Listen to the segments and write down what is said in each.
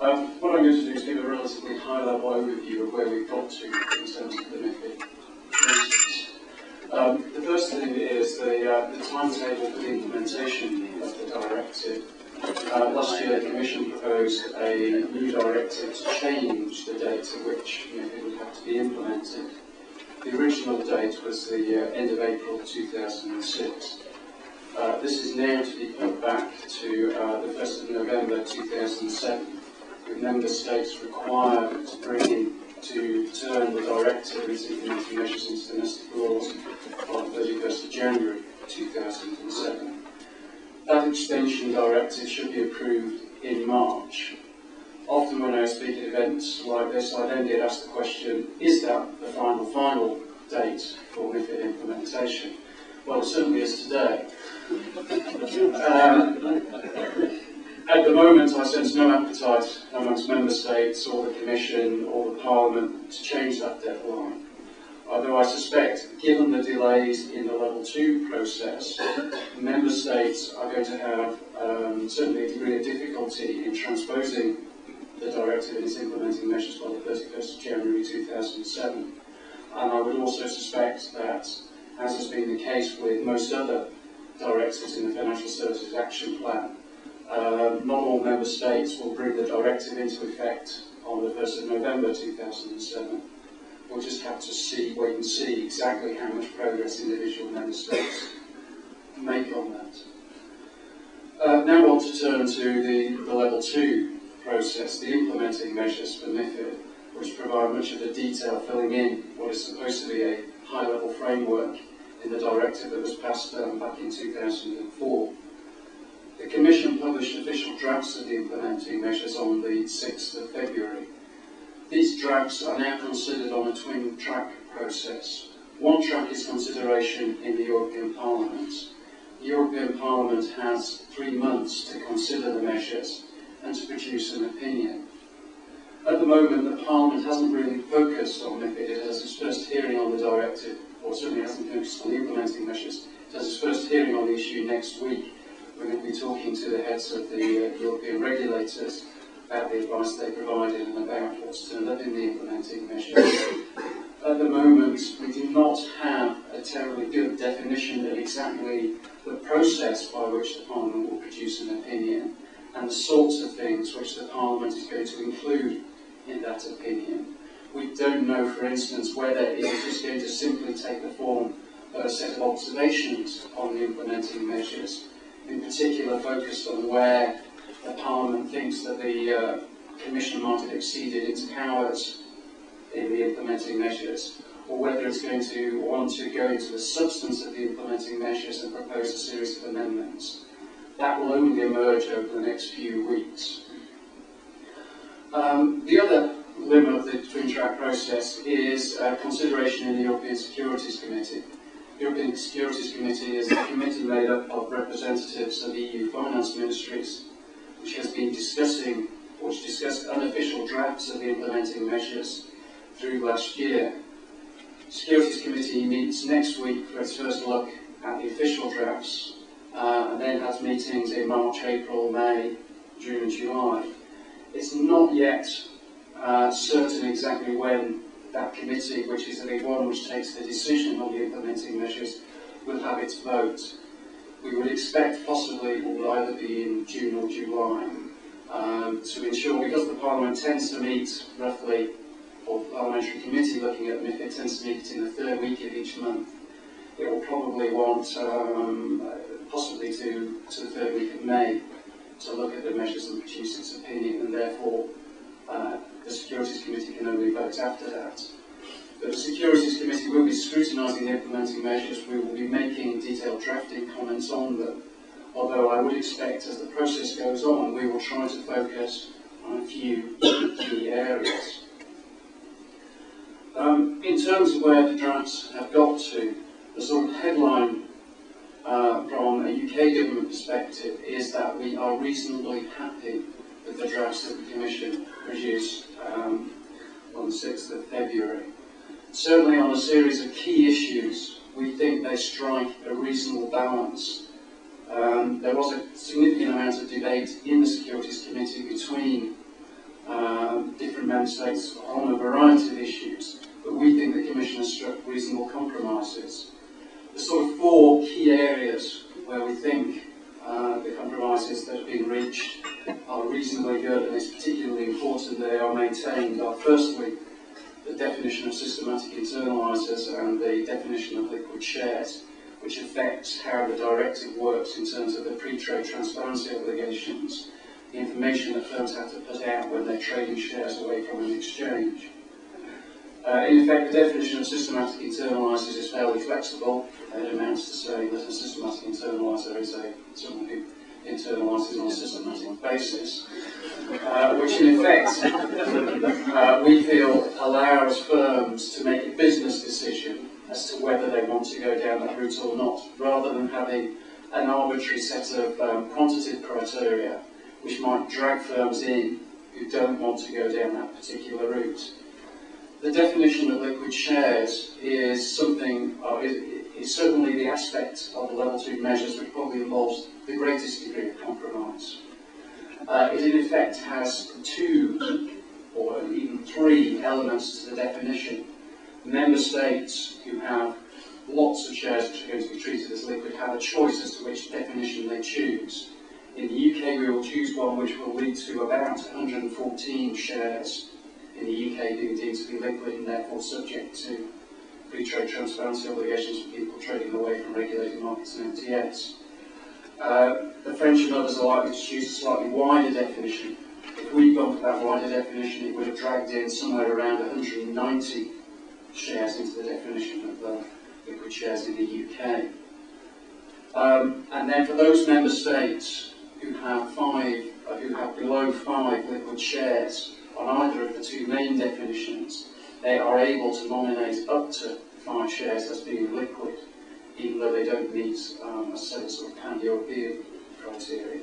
What I'm going to do is give a relatively high-level overview of where we've got to in terms of the MiFID process. The first thing is the timetable for the implementation of the directive. Last year, the Commission proposed a new directive to change the date at which MiFID would have to be implemented. The original date was the end of April 2006. This is now to be put back to the 1st of November 2007, with Member States required to turn the directive into implementing measures into domestic laws on 31st of January 2007. That extension directive should be approved in March. Often when I speak at events like this, I then get asked the question, is that the final date for MiFID implementation? Well, it certainly is today. At the moment, I sense no appetite amongst Member States or the Commission or the Parliament to change that deadline. Although I suspect, given the delays in the Level 2 process, Member States are going to have certainly a degree of difficulty in transposing the directive and its implementing measures by the 31st of January 2007. And I would also suspect that, as has been the case with most other directives in the Financial Services Action Plan, not all Member States will bring the directive into effect on the 1st of November 2007. We'll just have to wait and see exactly how much progress individual Member States make on that. Now I want to turn to the Level 2 process, the implementing measures for MiFID, which provide much of the detail filling in what is supposed to be a high-level framework in the directive that was passed back in 2004. The Commission published official drafts of the implementing measures on the 6th of February. These drafts are now considered on a twin-track process. One track is consideration in the European Parliament. The European Parliament has 3 months to consider the measures and to produce an opinion. At the moment, the Parliament hasn't really focused on MiFID. It has its first hearing on the directive, or certainly hasn't focused on the implementing measures. It has its first hearing on the issue next week. We're going to be talking to the heads of the European regulators about the advice they provided and about what's turned up in the implementing measures. At the moment, we do not have a terribly good definition of exactly the process by which the Parliament will produce an opinion and the sorts of things which the Parliament is going to include in that opinion. We don't know, for instance, whether it is just going to simply take the form of a set of observations on the implementing measures, in particular focused on where the Parliament thinks that the Commission might have exceeded its powers in the implementing measures, or whether it's going to want to go into the substance of the implementing measures and propose a series of amendments. That will only emerge over the next few weeks. The other limb of the twin-track process is consideration in the European Securities Committee. The European Securities Committee is a committee made up of representatives of EU finance ministries, which has been discussing, or which discussed unofficial drafts of the implementing measures through last year. The Securities Committee meets next week for its first look at the official drafts, and then has meetings in March, April, May, June and July. It's not yet certain exactly when that committee, which is the one which takes the decision on the implementing measures, will have its vote. We would expect possibly it will either be in June or July to ensure, because the Parliament tends to meet roughly, or the Parliamentary Committee looking at MiFID tends to meet in the 3rd week of each month. It will probably want possibly to the 3rd week of May to look at the measures and produce its opinion, and therefore the Securities Committee can only vote after that. But the Securities Committee will be scrutinising the implementing measures. We will be making detailed drafting comments on them, although I would expect as the process goes on we will try to focus on a few key areas. In terms of where the drafts have got to, the sort of headline from a UK government perspective is that we are reasonably happy with the drafts that the Commission produced on the 6th of February. Certainly on a series of key issues, we think they strike a reasonable balance. There was a significant amount of debate in the Securities Committee between different member states on a variety of issues, but we think the Commission has struck reasonable compromises. The sort of four key areas where we think the compromises that have been reached are reasonably good, and it's particularly important they are maintained, are firstly the definition of systematic internalisers and the definition of liquid shares, which affects how the directive works in terms of the pre-trade transparency obligations, the information that firms have to put out when they're trading shares away from an exchange. In effect, the definition of systematic internalisers is fairly flexible. It amounts to saying that a systematic internaliser is someone who internalises on a systematic basis, which in effect we feel allows firms to make a business decision as to whether they want to go down that route or not, rather than having an arbitrary set of quantitative criteria which might drag firms in who don't want to go down that particular route. The definition of liquid shares is something, is certainly the aspect of the level 2 measures which probably involves the greatest degree of compromise. It in effect has two or even three elements to the definition. Member states who have lots of shares which are going to be treated as liquid have a choice as to which definition they choose. In the UK we will choose one which will lead to about 114 shares in the UK being deemed to be liquid and therefore subject to pre-trade transparency obligations for people trading away from regulated markets and MTS. The French and others are likely to choose a slightly wider definition. If we'd gone for that wider definition, it would have dragged in somewhere around 190 shares into the definition of liquid shares in the UK. And then for those member states who have below 5 liquid shares on either of the two main definitions, they are able to nominate up to 5 shares as being liquid, even though they don't meet a set sort of pan-European criteria.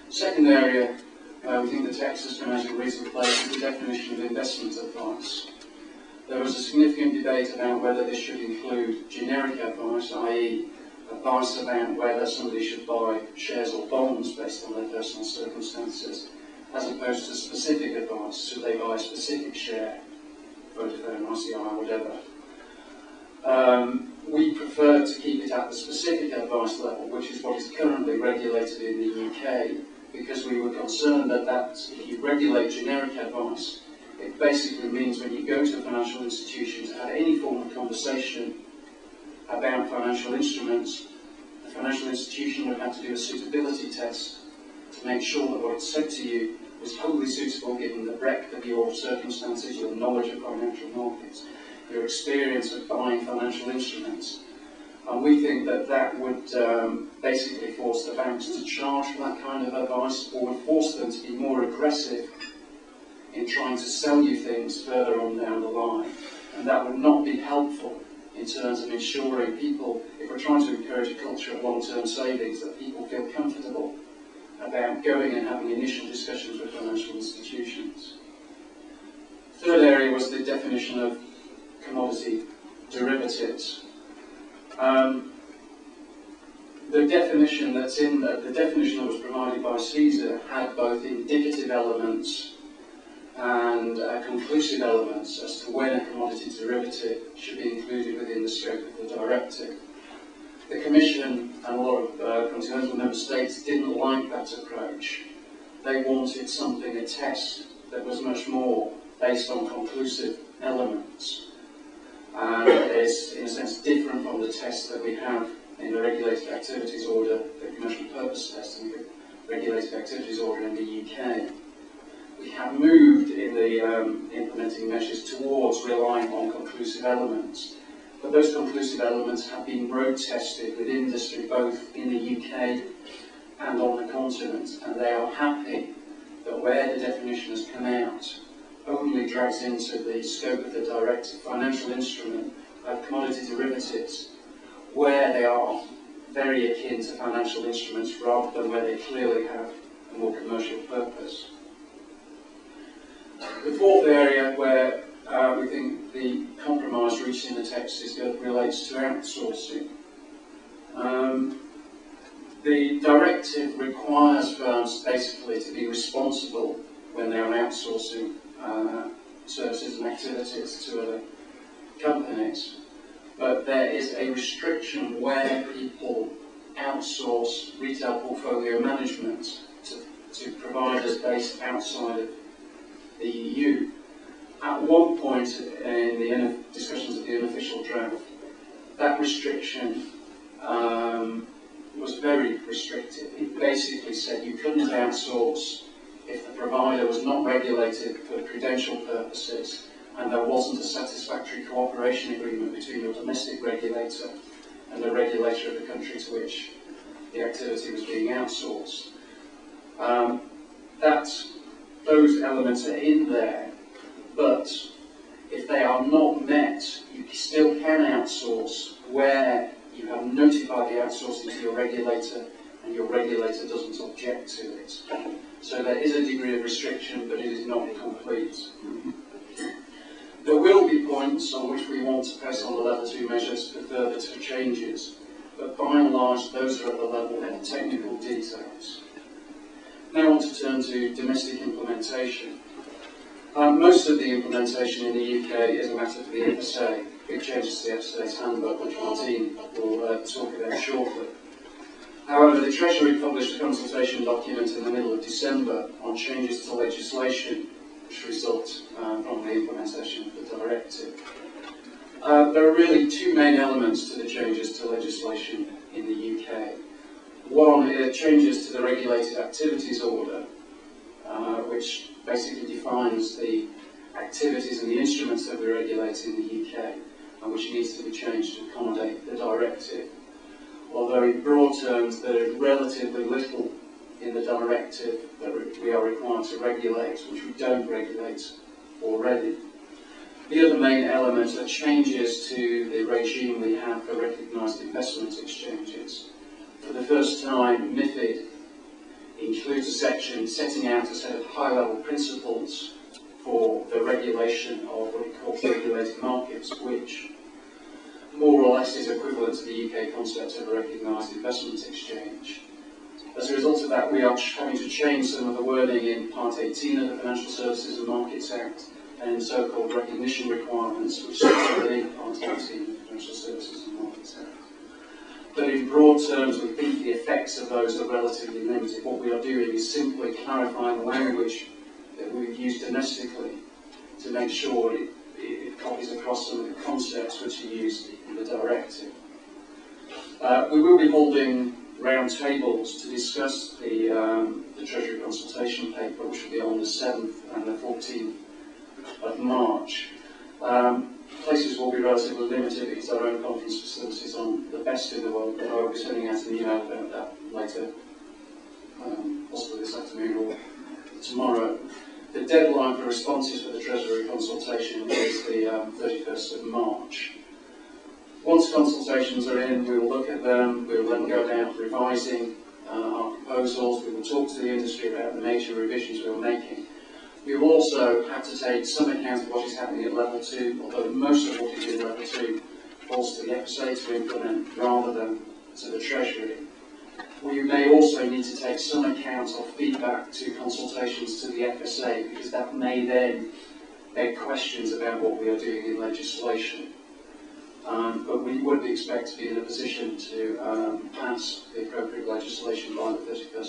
Second area, we think the text has come out in a reasonable place is the definition of investment advice. There was a significant debate about whether this should include generic advice, i.e. advice about whether somebody should buy shares or bonds based on their personal circumstances, as opposed to specific advice, should they buy a specific share, Vodafone, ICI, whatever. We prefer to keep it at the specific advice level, which is what is currently regulated in the UK, because we were concerned that if you regulate generic advice, it basically means when you go to a financial institution to have any form of conversation about financial instruments, the financial institution would have to do a suitability test to make sure that what it said to you was wholly suitable given the breadth of your circumstances, your knowledge of financial markets, your experience of buying financial instruments. And we think that that would basically force the banks to charge for that kind of advice, or would force them to be more aggressive in trying to sell you things further on down the line. And that would not be helpful in terms of ensuring people, if we're trying to encourage a culture of long-term savings, that people feel comfortable about going and having initial discussions with financial institutions. Third area was the definition of commodity derivatives. The definition that's in the definition that was provided by CSER had both indicative elements and conclusive elements as to when a commodity derivative should be included within the scope of the directive. The Commission and a lot of continental member states didn't like that approach. They wanted something, a test that was much more based on conclusive elements, and is in a sense different from the test that we have in the Regulated Activities Order, the Commercial Purpose Test and the Regulated Activities Order in the UK. We have moved in the implementing measures towards relying on conclusive elements, but those conclusive elements have been road tested with industry both in the UK and on the continent, and they are happy that where the definition has come out only drags into the scope of the directive financial instrument of commodity derivatives where they are very akin to financial instruments rather than where they clearly have a more commercial purpose. The fourth area where we think the compromise reached in the text is good relates to outsourcing. The directive requires firms basically to be responsible when they are outsourcing services and activities to other companies. But there is a restriction where people outsource retail portfolio management to providers based outside of the EU. At one point in the discussions of the unofficial draft, that restriction was very restrictive. It basically said you couldn't outsource if the provider was not regulated for prudential purposes and there wasn't a satisfactory cooperation agreement between your domestic regulator and the regulator of the country to which the activity was being outsourced. Those elements are in there, but if they are not met, you still can outsource where you have notified the outsourcing to your regulator and your regulator doesn't object to it. So there is a degree of restriction, but it is not complete. There will be points on which we want to press on the level 2 measures for further changes, but by and large those are at the level of technical details. Now I want to turn to domestic implementation. Most of the implementation in the UK is a matter for the FSA. Big changes to the FSA's handbook, which Martine will talk about shortly. However, the Treasury published a consultation document in the middle of December on changes to legislation which result from the implementation of the directive. There are really two main elements to the changes to legislation in the UK. One is changes to the Regulated Activities Order, which basically defines the activities and the instruments that we regulate in the UK, and which needs to be changed to accommodate the directive. Although in broad terms there is relatively little in the directive that we are required to regulate, which we don't regulate already. The other main element are changes to the regime we have for recognised investment exchanges. For the first time, MiFID includes a section setting out a set of high-level principles for the regulation of what it calls regulated markets, which more or less is equivalent to the UK concept of a recognised investment exchange. As a result of that, we are having to change some of the wording in Part 18 of the Financial Services and Markets Act and in so-called recognition requirements, which sit within Part 18 of the Financial Services and Markets Act. But in broad terms, we think the effects of those are relatively limited. What we are doing is simply clarifying the language that we've used domestically to make sure it copies across some of the concepts which are used in the directive. We will be holding round tables to discuss the Treasury consultation paper, which will be on the 7th and the 14th of March. Places will be relatively limited because our own conference facilities on the best in the world, but I will be sending out an email about that later, possibly this afternoon or tomorrow. The deadline for responses for the Treasury consultation is the 31st of March. Once consultations are in, we will look at them, we will then go down revising our proposals, we will talk to the industry about the major revisions we are making. We will also have to take some account of what is happening at level 2, although most of what is in level 2 falls to the FSA to implement rather than to the Treasury. We may also need to take some account of feedback to consultations to the FSA, because that may then beg questions about what we are doing in legislation. But we would expect to be in a position to pass the appropriate legislation by the 31st